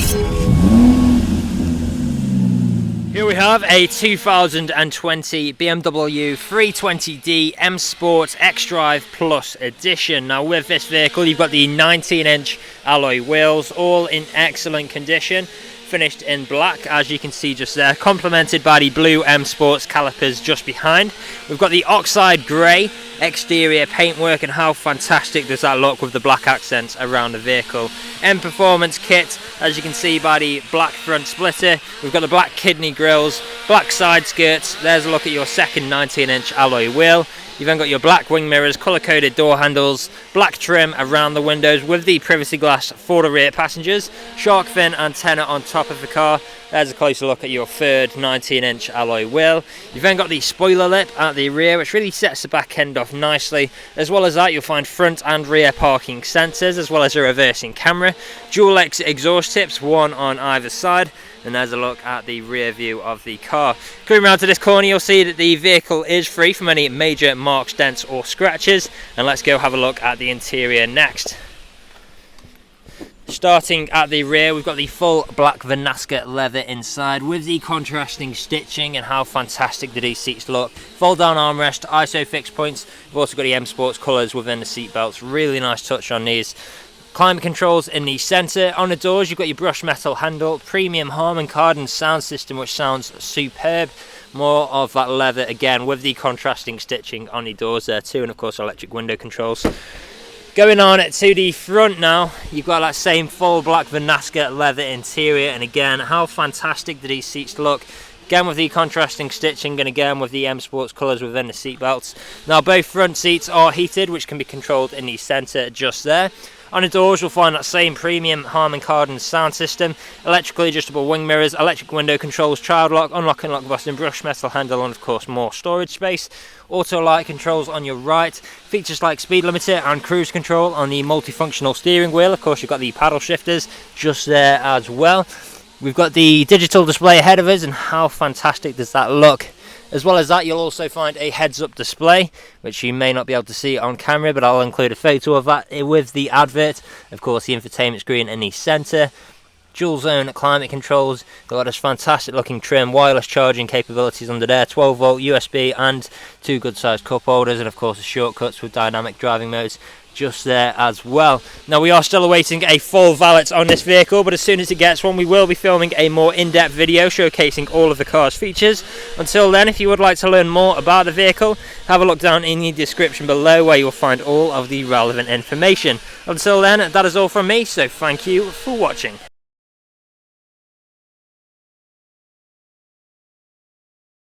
Here we have a 2020 BMW 320d M Sport XDRIVE Plus Edition. Now with this vehicle you've got the 19-inch alloy wheels, all in excellent condition, finished in black as you can see just there, complemented by the blue M Sports calipers just behind. We've got the oxide grey exterior paintwork, and how fantastic does that look with the black accents around the vehicle. M Performance kit, as you can see by the black front splitter. We've got the black kidney grills, black side skirts. There's a look at your second 19-inch alloy wheel. You've then got your black wing mirrors, colour-coded door handles, black trim around the windows with the privacy glass for the rear passengers, shark fin antenna on top of the car. There's a closer look at your third 19-inch alloy wheel. You've then got the spoiler lip at the rear, which really sets the back end off nicely. As well as that, you'll find front and rear parking sensors, as well as a reversing camera. Dual exit exhaust tips, one on either side. And there's a look at the rear view of the car. Coming around to this corner, you'll see that the vehicle is free from any major marks, dents or scratches. And let's go have a look at the interior next. Starting at the rear, we've got the full black Vinasca leather inside with the contrasting stitching, and how fantastic do these seats look. Fold down armrest, ISO fixed points. We've also got the M Sports colours within the seat belts. Really nice touch on these. Climate controls in the centre. On the doors you've got your brushed metal handle, premium Harman Kardon sound system which sounds superb. More of that leather again with the contrasting stitching on the doors there too, and of course electric window controls. Going on to the front now, you've got that same full black Vinasca leather interior, and again how fantastic do these seats look. Again with the contrasting stitching, and again with the M Sports colours within the seat belts. Now both front seats are heated, which can be controlled in the centre just there. On the doors you'll find that same premium Harman Kardon sound system, electrically adjustable wing mirrors, electric window controls, child lock, unlock and lock button, brushed metal handle, and of course more storage space. Auto light controls on your right, features like speed limiter and cruise control on the multifunctional steering wheel. Of course you've got the paddle shifters just there as well. We've got the digital display ahead of us, and how fantastic does that look. As well as that, you'll also find a heads-up display, which you may not be able to see on camera, but I'll include a photo of that with the advert. Of course, the infotainment screen in the centre. Dual zone climate controls. Got this fantastic looking trim, wireless charging capabilities under there, 12 volt USB and two good sized cup holders, and of course the shortcuts with dynamic driving modes just there as well. Now we are still awaiting a full valet on this vehicle, but as soon as it gets one we will be filming a more in-depth video showcasing all of the car's features. Until then, if you would like to learn more about the vehicle, have a look down in the description below where you will find all of the relevant information. Until then, that is all from me, so thank you for watching.